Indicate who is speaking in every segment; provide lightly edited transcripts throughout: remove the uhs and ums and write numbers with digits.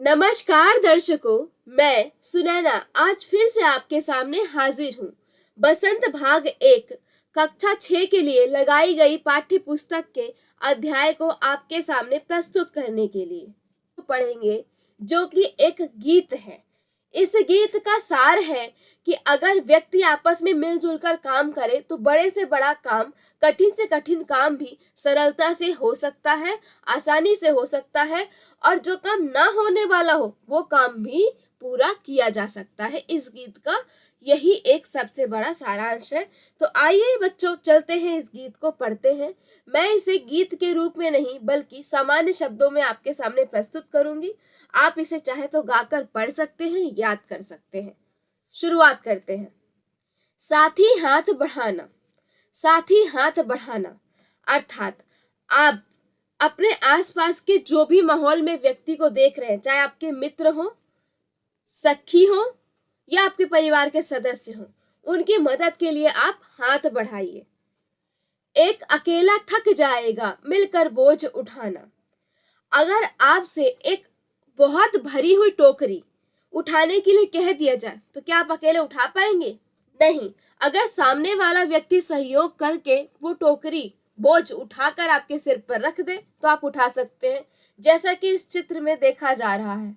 Speaker 1: नमस्कार दर्शकों, मैं सुनैना आज फिर से आपके सामने हाजिर हूँ। बसंत भाग 1 कक्षा 6 के लिए लगाई गई पाठ्य पुस्तक के अध्याय को आपके सामने प्रस्तुत करने के लिए पढ़ेंगे, जो कि एक गीत है। इस गीत का सार है कि अगर व्यक्ति आपस में मिलजुल कर काम करे तो बड़े से बड़ा काम, कठिन से कठिन काम भी सरलता से हो सकता है, आसानी से हो सकता है, और जो काम ना होने वाला हो वो काम भी पूरा किया जा सकता है। इस गीत का यही एक सबसे बड़ा सारांश है। तो आइए बच्चों, चलते हैं, इस गीत को पढ़ते हैं। मैं इसे गीत के रूप में नहीं बल्कि सामान्य शब्दों में आपके सामने प्रस्तुत करूंगी। आप इसे चाहे तो गाकर पढ़ सकते हैं, याद कर सकते हैं। शुरुआत करते हैं। साथी हाथ बढ़ाना। साथी हाथ बढ़ाना अर्थात आप अपने आसपास के जो भी माहौल में व्यक्ति को देख रहे हैं, चाहे आपके मित्र हो, सखी हो या आपके परिवार के सदस्य हो, उनकी मदद के लिए आप हाथ बढ़ाइए। एक अकेला थक जाएगा, मिलकर बोझ उठाना। अगर आपसे एक बहुत भरी हुई टोकरी उठाने के लिए कह दिया जाए तो क्या आप अकेले उठा पाएंगे? नहीं। अगर सामने वाला व्यक्ति सहयोग करके वो टोकरी, बोझ उठाकर आपके सिर पर रख दे तो आप उठा सकते हैं, जैसा कि इस चित्र में देखा जा रहा है।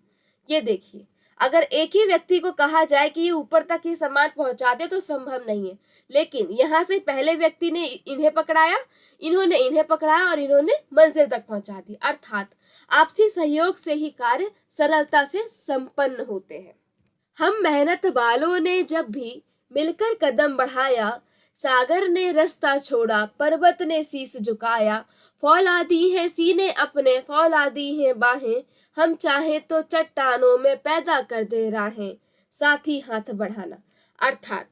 Speaker 1: ये देखिए, अगर एक ही व्यक्ति को कहा जाए कि ये ऊपर तक ये सामान पहुंचा दे तो संभव नहीं है, लेकिन यहाँ से पहले व्यक्ति ने इन्हें पकड़ाया, इन्होंने इन्हें पकड़ाया और इन्होंने मंजिल तक पहुंचा दी। अर्थात आपसी सहयोग से ही कार्य सरलता से संपन्न होते हैं। हम मेहनत वालों ने जब भी मिलकर कदम बढ़ाया, सागर ने रास्ता छोड़ा, पर्वत ने शीश झुकाया, फौलादी हैं सीने अपने, फौलादी हैं बाहें, हम चाहे तो चट्टानों में पैदा कर दे राहें। साथी हाथ बढ़ाना अर्थात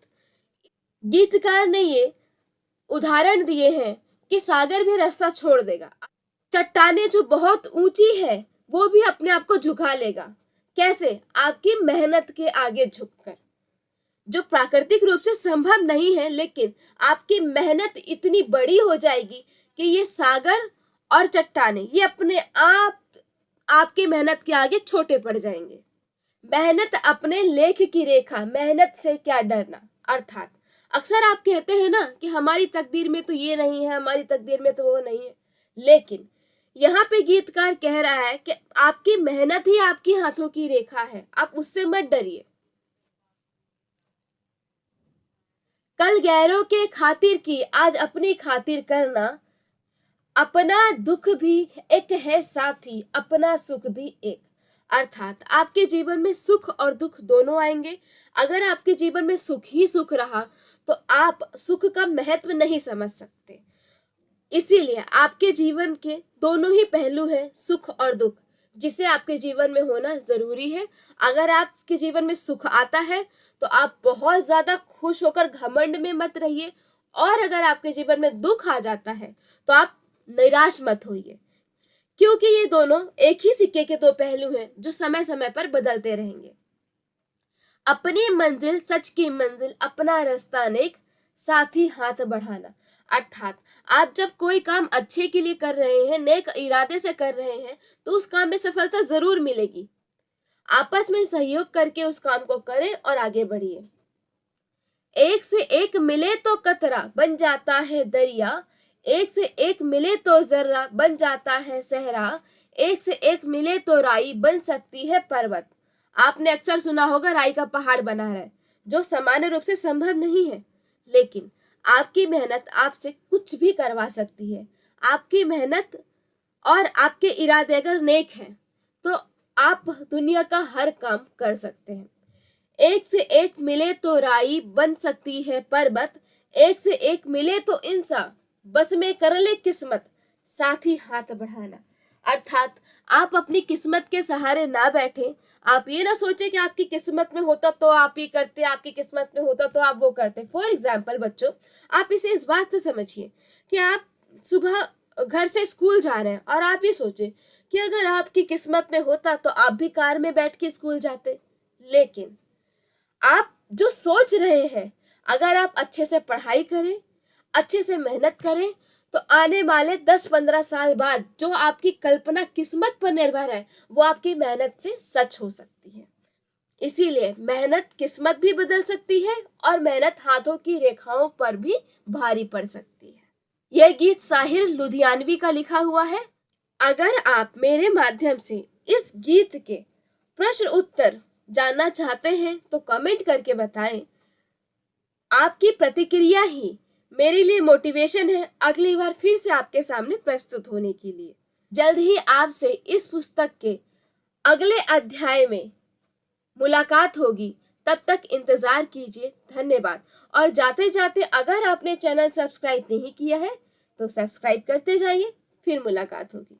Speaker 1: गीतकार ने ये उदाहरण दिए हैं कि सागर भी रास्ता छोड़ देगा, चट्टाने जो बहुत ऊंची है वो भी अपने आप को झुका लेगा। कैसे? आपकी मेहनत के आगे झुककर, जो प्राकृतिक रूप से संभव नहीं है, लेकिन आपकी मेहनत इतनी बड़ी हो जाएगी कि ये सागर और चट्टाने ये अपने आप आपकी मेहनत के आगे छोटे पड़ जाएंगे। मेहनत अपने लेख की रेखा, मेहनत से क्या डरना। अर्थात अक्सर आप कहते हैं ना कि हमारी तकदीर में तो ये नहीं है, हमारी तकदीर में तो वो नहीं है, लेकिन यहाँ पे गीतकार कह रहा है कि आपकी मेहनत ही आपकी हाथों की रेखा है, आप उससे मत डरिए। कल गैरों के खातिर की, आज अपनी खातिर करना। अपना दुख भी एक है साथी, अपना सुख भी एक। अर्थात आपके जीवन में सुख और दुख दोनों आएंगे। अगर आपके जीवन में सुख ही सुख रहा तो आप सुख का महत्व नहीं समझ सकते। इसीलिए आपके जीवन के दोनों ही पहलू हैं, सुख और दुख, जिसे आपके जीवन में होना जरूरी है। अगर आपके जीवन में सुख आता है तो आप बहुत ज्यादा खुश होकर घमंड में मत रहिए, और अगर आपके जीवन में दुख आ जाता है तो आप निराश मत होइए, क्योंकि ये दोनों एक ही सिक्के के दो पहलू हैं जो समय समय पर बदलते रहेंगे। अपनी मंजिल सच की मंजिल, अपना रास्ता नेक, साथी हाथ बढ़ाना। अर्थात आप जब कोई काम अच्छे के लिए कर रहे हैं, नेक इरादे से कर रहे हैं, तो उस काम में सफलता जरूर मिलेगी। आपस में सहयोग करके उस काम को करें और आगे बढ़िए। एक से एक मिले तो कतरा बन जाता है दरिया, एक से एक मिले तो जर्रा बन जाता है सहरा, एक से एक मिले तो राई बन सकती है पर्वत। आपने अक्सर सुना होगा राई का पहाड़ बना है, जो सामान्य रूप से संभव नहीं है, लेकिन आपकी मेहनत आपसे कुछ भी करवा सकती है। आपकी मेहनत और आपके इरादे अगर नेक हैं तो आप दुनिया का हर काम कर सकते हैं। एक से एक मिले तो राई बन सकती है पर्वत, एक से एक मिले तो इंसान बस में कर ले किस्मत, साथी हाथ बढ़ाना। अर्थात आप अपनी किस्मत के सहारे ना बैठे। आप ये ना सोचे कि आपकी किस्मत में होता तो आप ये करते, आपकी किस्मत में होता तो आप वो करते। फॉर एग्जाम्पल बच्चों, आप इसे इस बात से समझिए कि आप सुबह घर से स्कूल जा रहे हैं और आप ये सोचे कि अगर आपकी किस्मत में होता तो आप भी कार में बैठ के स्कूल जाते। लेकिन आप जो सोच रहे हैं, अगर आप अच्छे से पढ़ाई करें, अच्छे से मेहनत करें, तो तो आने वाले 10-15 साल बाद जो आपकी कल्पना किस्मत पर निर्भर है वो आपकी मेहनत से सच हो सकती है। इसीलिए मेहनत किस्मत भी बदल सकती है और मेहनत हाथों की रेखाओं पर भी भारी पड़ सकती है। यह गीत साहिर लुधियानवी का लिखा हुआ है। अगर आप मेरे माध्यम से इस गीत के प्रश्न उत्तर जानना चाहते हैं तो कमेंट करके बताएं। आपकी प्रतिक्रिया ही मेरे लिए मोटिवेशन है अगली बार फिर से आपके सामने प्रस्तुत होने के लिए। जल्द ही आपसे इस पुस्तक के अगले अध्याय में मुलाकात होगी, तब तक इंतजार कीजिए। धन्यवाद। और जाते जाते अगर आपने चैनल सब्सक्राइब नहीं किया है तो सब्सक्राइब करते जाइए। फिर मुलाकात होगी।